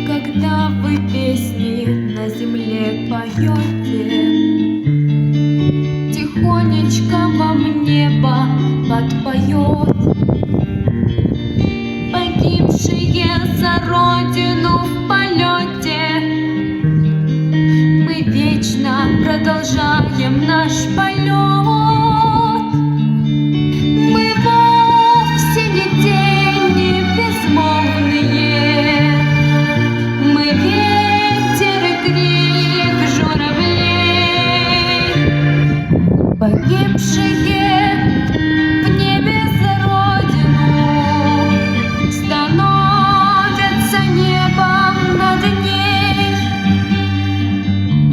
Когда вы песни на земле поете, тихонечко вам небо подпоет. Погибшие за родину в полете, мы вечно продолжаем наш полет. Мы вовсе не тени безмолвные, мы ветер и крик журавлей. Погибшие в небе за родину становятся небом над ней.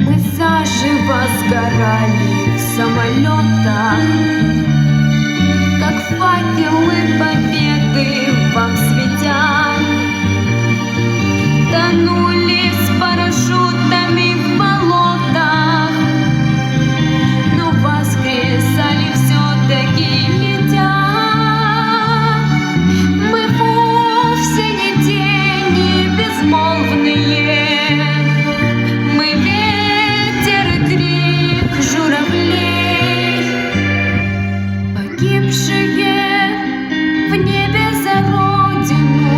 Мы заживо сгорали в самолетах, как факелы победы вам светят. Тонули с парашютами в болотах, но воскресали все-таки летят. Мы вовсе не тени безмолвные, мы ветер и крик журавлей. Погибшие в небе за родину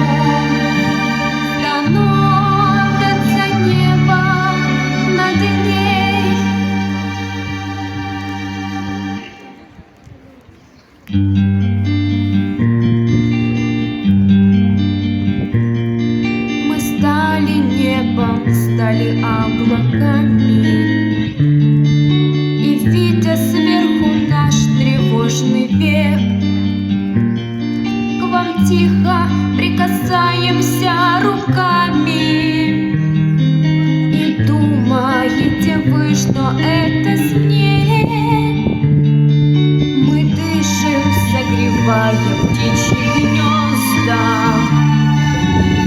становятся небом над ней. Мы стали небом, стали облаками, и видя сверху наш тревожный век, к вам тихо прикасаемся руками. И думаете вы, что это снег? Мы дышим, согревая птичьи гнезда,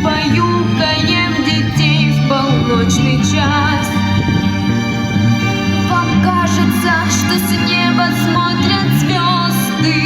баюкаем детей в полночный час. Вам кажется, что с неба смотрят звезды,